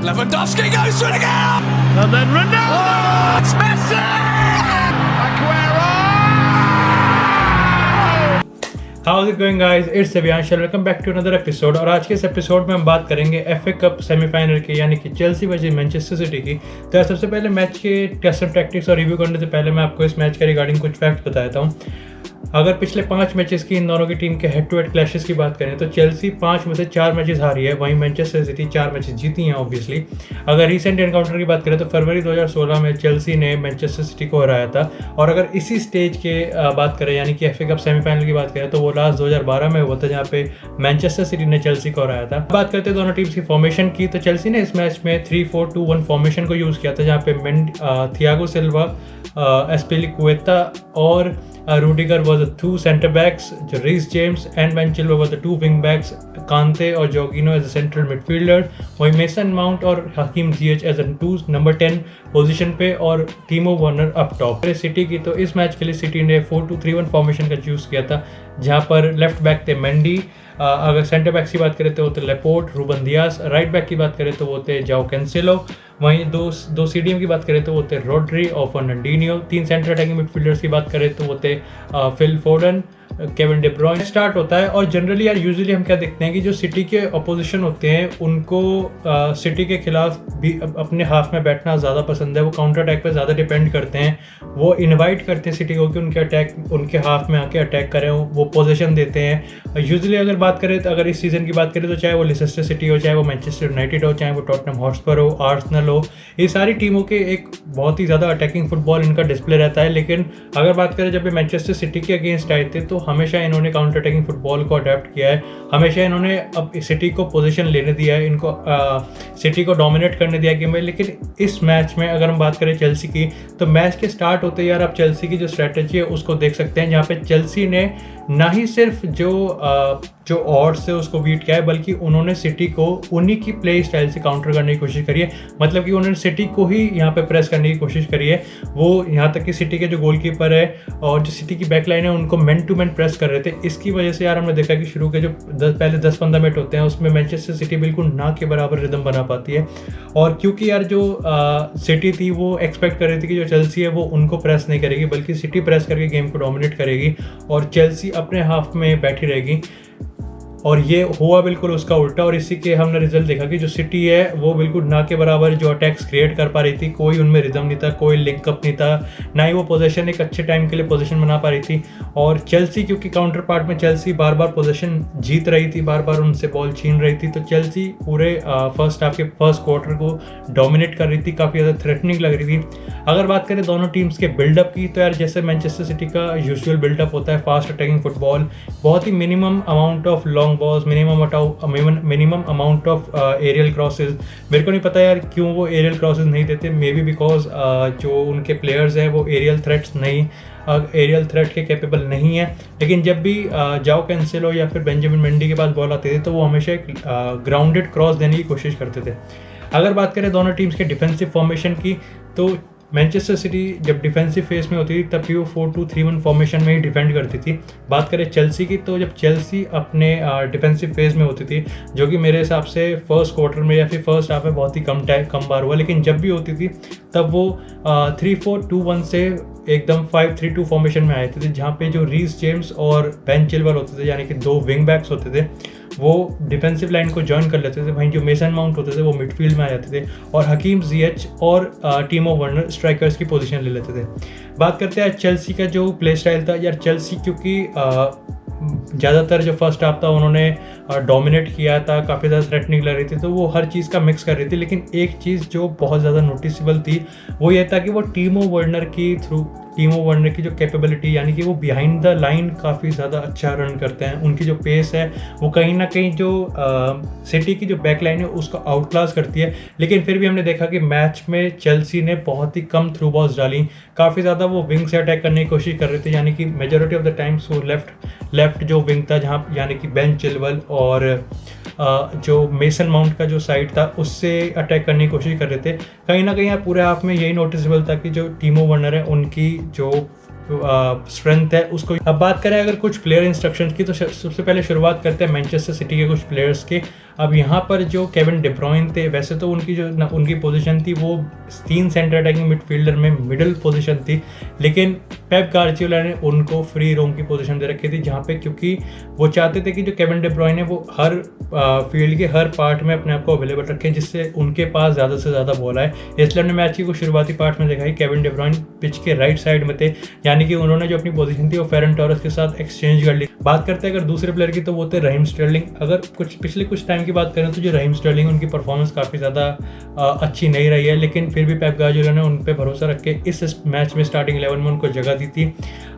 Lewandowski goes for it again! And then Ronaldo! Oh, it's Messi! Aguero! How's it going guys? It's Devyansh. Welcome back to another episode। और आज के इस episode में हम बात करेंगे FA कप सेमीफाइनल की, यानी कि चेल्सी वर्सेस मैनचेस्टर सिटी की। तो सबसे पहले मैच के टेस्ट एंड टैक्टिक्स और रिव्यू करने से पहले मैं आपको इस मैच के रिगार्डिंग कुछ फैक्ट बता देता हूँ। अगर पिछले 5 मैचेस की इन दोनों की टीम के हेड टू हेड क्लैशेस की बात करें तो चेल्सी 5 में से 4 मैचेस हारी है, वहीं मैनचेस्टर सिटी 4 मैचेस जीती हैं ऑब्वियसली। अगर रीसेंट एनकाउंटर की बात करें तो फरवरी 2016 में चेल्सी ने मैनचेस्टर सिटी को हराया था। और अगर इसी स्टेज के बात करें यानी कि FA कप सेमीफाइनल की बात करें तो वो लास्ट 2012 में हुआ था, जहाँ पे मैनचेस्टर सिटी ने चेल्सी को हराया था। बात करते हैं दोनों टीम्स की फॉर्मेशन की, तो चेल्सी ने इस मैच में 3-4-2-1 फॉर्मेशन को यूज़ किया था, जहाँ पे थियागो सिल्वा, एस्पिलिक्वेटा और Rudiger was the 2 center backs, जो Reece James and Ben Chilwell was the 2 wing backs, Kante और Jorginho as a central midfielder, वहीं मेसन माउंट और Hakim Ziyech as 2 number 10 position पे और Timo Werner up top. City की तो इस match के लिए सिटी ने 4-2-3-1 फॉर्मेशन का चूज़ किया था, जहाँ पर लेफ्ट बैक थे मेंडी, अगर सेंटर बैक्स की बात करें तो वो थे लेपोर्ट, रूबन दियास, राइट बैक की बात करें तो वो थे जाओ कैंसेलो, वहीं दो CDM की बात करें तो वो थे रोड्री और फर्नांडिनियो। 3 सेंटर अटैकिंग मिडफील्डर्स की बात करें तो वो थे Phil Foden, Kevin day ब्रुयने। Start होता है और जनरली यार यूजुअली हम क्या देखते हैं कि जो सिटी के अपोजिशन होते हैं उनको सिटी के खिलाफ भी अपने हाफ में बैठना ज़्यादा पसंद है। वो काउंटर अटैक पे ज़्यादा डिपेंड करते हैं, वो इनवाइट करते हैं सिटी को कि उनके हाफ में आके अटैक करें, वो पोजीशन देते हैं। यूजुअली अगर बात करें तो अगर इस सीज़न की बात करें तो चाहे वो लेस्टर सिटी हो, चाहे वो मैनचेस्टर यूनाइटेड हो, चाहे वो टॉटनहम हॉटस्पर हो, आर्सेनल हो, ये सारी टीमों के एक बहुत ही ज़्यादा अटैकिंग फुटबॉल इनका डिस्प्ले रहता है। लेकिन अगर बात करें जब ये मैनचेस्टर सिटी के अगेंस्ट आए थे तो हमेशा इन्होंने काउंटर अटैकिंग फुटबॉल को अडेप्ट किया है, हमेशा इन्होंने अब सिटी को पोजीशन लेने दिया है, इनको सिटी को डोमिनेट करने दिया गेम में। लेकिन इस मैच में अगर हम बात करें चेल्सी की तो मैच के स्टार्ट होते यार आप चेल्सी की जो स्ट्रेटजी है उसको देख सकते हैं, जहाँ पे चेल्सी ने ना ही सिर्फ जो ऑड्स है उसको बीट किया है, बल्कि उन्होंने सिटी को उन्हीं की प्ले स्टाइल से काउंटर करने की कोशिश करी है। मतलब कि उन्होंने सिटी को ही यहाँ पे प्रेस करने की कोशिश करी है। वो यहाँ तक कि सिटी के जो गोलकीपर है और जो सिटी की बैकलाइन है उनको मैन टू मैन प्रेस कर रहे थे। इसकी वजह से यार हमने देखा कि शुरू के जो पहले 10-15 मिनट होते हैं उसमें मैनचेस्टर सिटी बिल्कुल ना के बराबर रिदम बना पाती है। और क्योंकि यार जो सिटी थी वो एक्सपेक्ट कर रही थी कि जो चेल्सी है वो उनको प्रेस नहीं करेगी, बल्कि सिटी प्रेस करके गेम को डोमिनेट करेगी और चेल्सी अपने हाफ में बैठी रहेगी। और ये हुआ बिल्कुल उसका उल्टा, और इसी के हमने रिजल्ट देखा कि जो सिटी है वो बिल्कुल ना के बराबर जो अटैक्स क्रिएट कर पा रही थी, कोई उनमें रिदम नहीं था, कोई लिंकअप नहीं था, ना ही वो पोजीशन एक अच्छे टाइम के लिए पोजीशन बना पा रही थी। और चेल्सी क्योंकि काउंटर पार्ट में चेल्सी बार बार पोजीशन जीत रही थी, बार बार उनसे बॉल छीन रही थी, तो चेल्सी पूरे फर्स्ट हाफ के फर्स्ट क्वार्टर को डोमिनेट कर रही थी, काफ़ी ज़्यादा थ्रेटनिंग लग रही थी। अगर बात करें दोनों टीम्स के बिल्डअप की तो यार जैसे मैनचेस्टर सिटी का यूजुअल बिल्डअप होता है, फास्ट अटैकिंग फुटबॉल, बहुत ही minimum amount of long balls, minimum amount of aerial crosses. मेरे को नहीं पता यार क्यों वो एरियल क्रॉसेज नहीं देते, मे बी बिकॉज जो उनके प्लेयर्स हैं वो एरियल थ्रेट के कैपेबल नहीं है। लेकिन जब भी जाओ कैंसेलो या फिर बेंजामिन मेंडी के पास बॉल आती थी तो वो हमेशा एक ग्राउंडेड क्रॉस देने की कोशिश करते थे। अगर बात करें दोनों टीम्स के डिफेंसिव फॉर्मेशन की तो मैनचेस्टर सिटी जब डिफेंसिव फेज में होती थी तब भी वो 4-2-3-1 फॉर्मेशन में ही डिफेंड करती थी। बात करें चेल्सी की तो जब चेल्सी अपने डिफेंसिव फेज में होती थी, जो कि मेरे हिसाब से फर्स्ट क्वार्टर में या फिर फर्स्ट हाफ में बहुत ही कम बार हुआ, लेकिन जब भी होती थी तब वो 3-4-2-1 से एकदम 5-3-2 फॉर्मेशन में आए थे, जहाँ पे जो रीस जेम्स और बेन चिल्वल होते थे यानी कि 2 विंग बैक्स होते थे वो डिफेंसिव लाइन को ज्वाइन कर लेते थे, वहीं जो मेसन माउंट होते थे वो मिडफील्ड में आ जाते थे और हकीम जिएच और टीमो वर्नर स्ट्राइकर्स की पोजीशन ले लेते थे। बात करते हैं चेल्सी का जो प्ले स्टाइल था यार, चेल्सी क्योंकि ज़्यादातर जो फर्स्ट हाफ था उन्होंने डोमिनेट किया था, काफ़ी ज़्यादा थ्रेटनिंग लग रही थी, तो वो हर चीज़ का मिक्स कर रही थी। लेकिन एक चीज़ जो बहुत ज़्यादा नोटिसेबल थी वो ये था कि वो टीमो वर्नर की जो कैपेबिलिटी, यानी कि वो बिहाइंड द लाइन काफ़ी ज़्यादा अच्छा रन करते हैं। उनकी जो पेस है वो कहीं ना कहीं जो सिटी की जो बैक लाइन है उसको आउटक्लास करती है। लेकिन फिर भी हमने देखा कि मैच में चेल्सी ने बहुत ही कम थ्रू बॉल्स डाली, काफ़ी ज़्यादा वो विंग से अटैक करने की कोशिश कर रहे थे, यानी कि मेजॉरिटी ऑफ द टाइम्स वो लेफ्ट जो विंग था जहाँ यानी कि बेन चिल्वल और जो मेसन माउंट का जो साइड था उससे अटैक करने की कोशिश कर रहे थे। कहीं ना कहीं पूरे हाफ में यही नोटिसेबल था कि जो टीमो वर्नर है उनकी जो स्ट्रेंथ है उसको। अब बात करें अगर कुछ प्लेयर इंस्ट्रक्शंस की, तो सबसे पहले शुरुआत करते हैं मैनचेस्टर सिटी के कुछ प्लेयर्स के। अब यहाँ पर जो केविन डे ब्रुयने थे, वैसे तो उनकी पोजीशन थी वो 3 सेंटर अटैकिंग मिडफील्डर में मिडिल पोजीशन थी, लेकिन पेप गार्डियोला ने उनको फ्री रोम की पोजीशन दे रखी थी, जहाँ पे क्योंकि वो चाहते थे कि जो केविन डे ब्रुयने वो हर फील्ड के हर पार्ट में अपने आप को अवेलेबल रखें, जिससे उनके पास ज़्यादा से ज़्यादा बॉल आए। इसलिए हमने मैच की कुछ शुरुआती पार्ट में देखा कि केविन डे ब्रुयने पिच के राइट साइड में थे, यानी कि उन्होंने जो अपनी पोजीशन थी वो फेरन टोरेस के साथ एक्सचेंज कर ली। बात करते हैं अगर दूसरे प्लेयर की, तो वो थे रहीम स्टर्लिंग। अगर पिछले कुछ टाइम की बात करें तो जो रहीम स्टर्लिंग, उनकी परफॉर्मेंस काफ़ी ज़्यादा अच्छी नहीं रही है, लेकिन फिर भी पेप गार्डियोला ने उन पर भरोसा रख के इस मैच में स्टार्टिंग 11 में उनको जगह दी थी।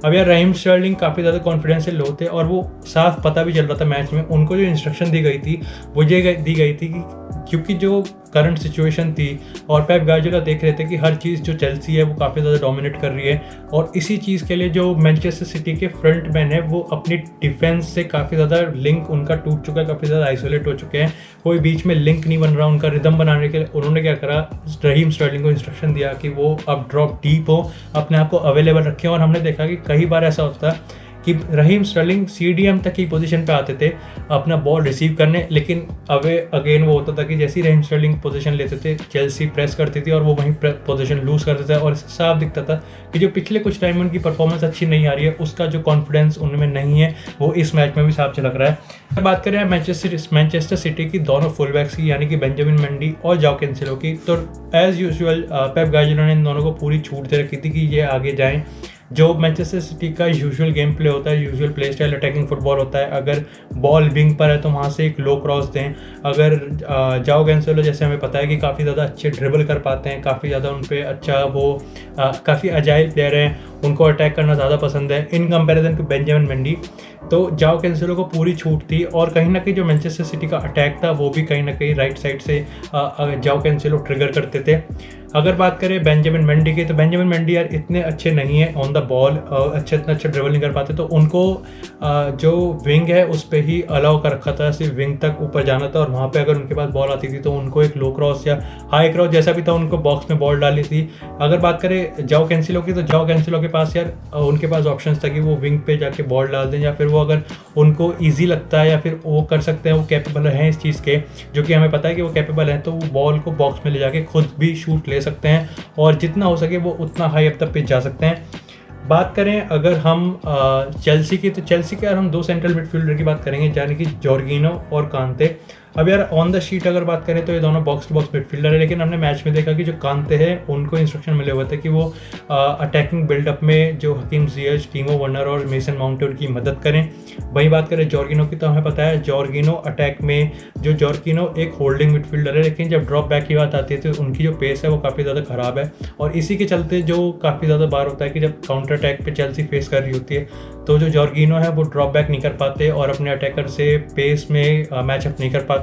अब यार रहीम स्टर्लिंग काफ़ी ज़्यादा कॉन्फिडेंस से लो थे, और वो साफ पता भी चल रहा था मैच में। उनको जो इंस्ट्रक्शन दी गई थी वो ये दी गई थी कि क्योंकि जो करंट सिचुएशन थी और पेप गार्डियोला देख रहे थे कि हर चीज़ जो चेल्सी है वो काफ़ी ज़्यादा डोमिनेट कर रही है, और इसी चीज़ के लिए जो मैनचेस्टर सिटी के फ्रंट मैन है वो अपनी डिफेंस से काफ़ी ज़्यादा लिंक उनका टूट चुका है, काफ़ी ज़्यादा आइसोलेट हो चुके हैं, कोई बीच में लिंक नहीं बन रहा। उनका रिदम बनाने के लिए उन्होंने क्या करा, रहीम स्टर्लिंग को इंस्ट्रक्शन दिया कि वो अब ड्रॉप डीप हो, अपने आप को अवेलेबल रखें। और हमने देखा कि कई बार ऐसा होता है कि रहीम स्टर्लिंग CDM तक की पोजीशन पे आते थे अपना बॉल रिसीव करने, लेकिन अगेन वो होता था कि जैसे ही रहीम स्टर्लिंग पोजीशन लेते थे चेल्सी प्रेस करती थी और वो वहीं पोजीशन लूज करते थे, और इससे साफ दिखता था कि जो पिछले कुछ टाइम में उनकी परफॉर्मेंस अच्छी नहीं आ रही है, उसका जो कॉन्फिडेंस उनमें नहीं है वो इस मैच में भी साफ झलक रहा है। बात करें मैनचेस्टर सिटी की दोनों फुल बैक्स की, यानी कि बेंजामिन मेंडी और जाओ कैंसेलो की, तो एज यूजुअल पेप गार्डियोला ने इन दोनों को पूरी छूट दे रखी थी कि ये आगे जाएं। जो मैनचेस्टर सिटी का यूजुअल गेम प्ले होता है, usual play style attacking football होता है, अगर बॉल विंग पर है तो वहाँ से एक लो क्रॉस दें। अगर जाओ कैंसेलो जैसे हमें पता है कि काफ़ी ज़्यादा अच्छे ड्रिबल कर पाते हैं, काफ़ी ज़्यादा उन पर अच्छा वो काफ़ी अजाइल प्लेयर हैं, उनको अटैक करना ज़्यादा पसंद है in comparison to Benjamin Mendy, तो जाओ कैंसेलो को पूरी छूट थी। और कहीं ना कहीं जो मैनचेस्टर सिटी का अटैक था वो भी कहीं ना कहीं राइट साइड से जाओ कैंसेलो ट्रिगर करते थे। अगर बात करें बेंजामिन मेंडी की, तो बेंजामिन मेंडी यार इतने अच्छे नहीं है ऑन द बॉल, इतना अच्छा ड्रिबल नहीं कर पाते, तो उनको जो विंग है उस पर ही अलाउ कर रखा था, सिर्फ विंग तक ऊपर जाना था, और वहाँ पे अगर उनके पास बॉल आती थी तो उनको एक लो क्रॉस या हाई क्रॉस जैसा भी था उनको बॉक्स में बॉल डाली थी। अगर बात करें जाओ कैंसेलो की, तो जाओ कैंसेलो के पास यार उनके पास ऑप्शंस था कि वो विंग पे जाके बॉल डाल दें, या फिर वो अगर उनको ईजी लगता है या फिर वो कर सकते हैं, वो कैपेबल हैं इस चीज़ के, जो कि हमें पता है कि वो कैपेबल हैं, तो वो बॉल को बॉक्स में ले जाके खुद भी शूट ले सकते हैं, और जितना हो सके वो उतना हाई अप तक पिच जा सकते हैं। बात करें अगर हम चेल्सी की, तो चेल्सी के यार हम 2 सेंट्रल मिडफील्डर की बात करेंगे, यानी कि जॉर्गिनो और कांते। अब यार ऑन द शीट अगर बात करें तो ये दोनों बॉक्स टू बॉक्स मिडफील्डर है, लेकिन हमने मैच में देखा कि जो कांते हैं उनको इंस्ट्रक्शन मिले हुए थे कि वो अटैकिंग बिल्डअप में जो हकीम जियच, टीमो वर्नर और मेसन माउंट उनकी मदद करें। वही बात करें जॉर्गिनो की, तो हमें पता है जॉर्गिनो अटैक में जॉर्गिनो एक होल्डिंग मिडफील्डर है, लेकिन जब ड्रॉप बैक की बात आती है तो उनकी जो पेस है वो काफ़ी ज़्यादा ख़राब है, और इसी के चलते जो काफ़ी ज़्यादा बार होता है कि जब काउंटर अटैक पे चेल्सी फेस कर रही होती है तो जो जॉर्गिनो है वो ड्रॉप बैक नहीं कर पाते और अपने अटैकर से पेस में मैचअप नहीं कर पाते।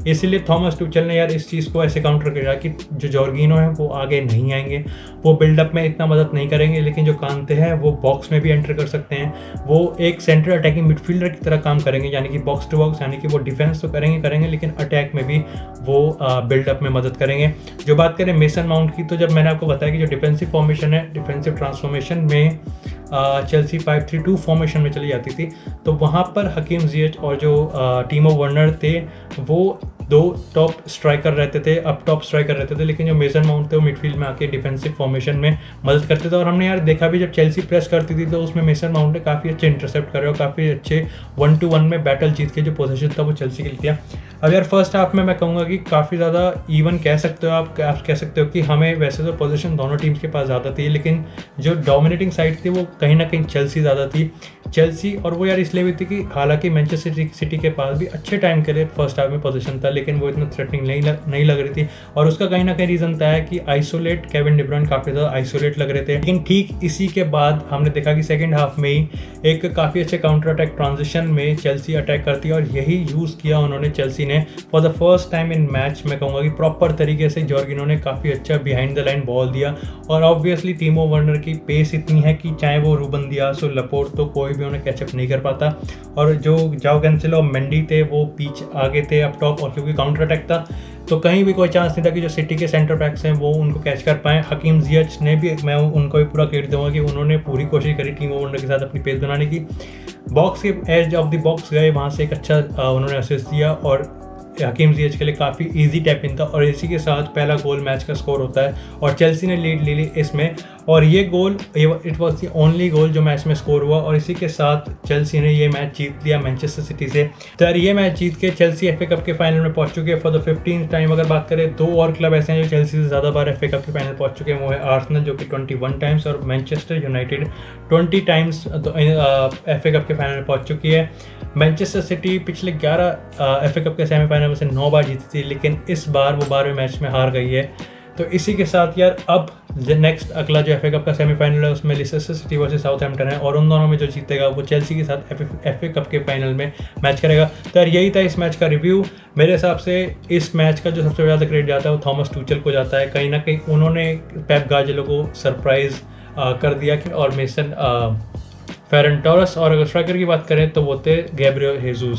इसीलिए थॉमस टुचेल ने यार इस चीज़ को ऐसे काउंटर किया कि जो जॉर्गिनो है वो आगे नहीं आएंगे, वो बिल्डअप में इतना मदद नहीं करेंगे, लेकिन जो कांते हैं वो बॉक्स में भी एंटर कर सकते हैं, वो एक सेंट्रल अटैकिंग मिडफील्डर की तरह काम करेंगे, यानी कि बॉक्स टू बॉक्स, यानी कि वो डिफेंस तो करेंगे लेकिन अटैक में भी वो बिल्डअप में मदद करेंगे। जो बात करें मेसन माउंट की, तो जब मैंने आपको बताया कि जो डिफेंसिव फॉर्मेशन है, डिफेंसिव ट्रांसफॉर्मेशन में चेल्सी 5-3-2 फॉर्मेशन में चली जाती थी, तो वहाँ पर हकीम जियच और जो टीमो वर्नर थे वो 2 टॉप स्ट्राइकर रहते थे, अप टॉप स्ट्राइकर रहते थे, लेकिन जो मेसन माउंट थे वो मिडफील्ड में आके डिफेंसिव फॉर्मेशन में मदद करते थे। और हमने यार देखा भी जब चेल्सी प्रेस करती थी तो उसमें मेसन माउंट ने काफ़ी अच्छे इंटरसेप्ट करे और काफ़ी अच्छे 1-to-1 में बैटल जीत के जो पोजीशन था वो चेल्सी के लिए किया। अब यार फर्स्ट हाफ में मैं कहूँगा कि काफ़ी ज़्यादा इवन कह सकते हो आप कह सकते हो कि हमें वैसे तो पोजीशन दोनों टीम्स के पास ज़्यादा थी, लेकिन जो डोमिनेटिंग साइड थी वो कहीं ना कहीं चेल्सी ज़्यादा थी। चेल्सी और वो यार इसलिए भी थी कि हालांकि मैनचेस्टर सिटी के पास भी अच्छे टाइम के लिए फर्स्ट हाफ में पोजीशन था, लेकिन वो इतना थ्रेटनिंग नहीं लग रही थी, और उसका कहीं ना कहीं रीज़न था कि आइसोलेट केविन डे ब्रुयने काफ़ी ज़्यादा आइसोलेट लग रहे थे। लेकिन ठीक इसी के बाद हमने देखा कि सेकेंड हाफ में ही एक काफ़ी अच्छे काउंटर अटैक ट्रांजिशन में चेल्सी अटैक करती है, और यही यूज़ किया उन्होंने चेल्सी ने for the first time in match. मैं कहूँगा कि प्रॉपर तरीके से जॉर्गिनो ने काफ़ी अच्छा बिहाइंड द लाइन बॉल दिया, और ऑब्वियसली टीमो वर्नर की पेस इतनी है कि चाहे वो रूबन दियास और लपोर्ट, तो कोई भी उन्हें कैचअप नहीं कर पाता। और जो जाओ कैंसेलो और मेंडी थे वो पीछे आगे थे अप टॉप, और क्योंकि काउंटर अटैक था तो कहीं भी कोई चांस नहीं था कि जो सिटी के सेंटर बैक्स हैं वो उनको कैच कर पाएँ। हकीम जियच ने भी, मैं उनको भी पूरा क्रेडिट दूंगा कि उन्होंने पूरी कोशिश करी टीम वॉर्नर के साथ अपनी पेस बनाने की। बॉक्स के एज ऑफ द बॉक्स गए, वहाँ से एक अच्छा उन्होंने असिस्ट दिया और हकीम जियच के लिए काफ़ी इजी टैप इन था और इसी के साथ पहला गोल मैच का स्कोर होता है और चेल्सी ने लीड ले ली इसमें। और ये goal it was the only goal जो मैच में स्कोर हुआ और इसी के साथ चेल्सी ने ये मैच जीत लिया मैनचेस्टर सिटी से। तो यार ये मैच जीत के चेल्सी FA कप के फाइनल में पहुंच चुके हैं फॉर द 15th टाइम। अगर बात करें 2 और क्लब ऐसे हैं जो चेल्सी से ज़्यादा बार FA कप के फाइनल पहुंच चुके हैं, वो है आर्सेनल जो कि 21 टाइम्स और Manchester United 20 times FA cup के फाइनल में पहुँच चुकी है। मैनचेस्टर सिटी पिछले 11 FA कप के सेमीफाइनल में से 9 बार जीती थी, लेकिन इस बार वो 12वें मैच में हार गई है। तो इसी के साथ यार अब नेक्स्ट अगला जो FA कप का सेमीफाइनल है उसमें लेस्टर सिटी वर्सेस साउथहैम्पटन है और उन दोनों में जो जीतेगा वो चेल्सी के साथ FA कप के फाइनल में मैच करेगा। तो यार यही था इस मैच का रिव्यू। मेरे हिसाब से इस मैच का जो सबसे ज़्यादा क्रेडिट जाता है वो थॉमस टूचल को जाता है। कहीं ना कहीं उन्होंने पेप गार्डियोला को सरप्राइज़ कर दिया और मेसन फेरन टोरस, और अगर स्ट्राइकर की बात करें तो वो थे गैब्रियल हेजूस।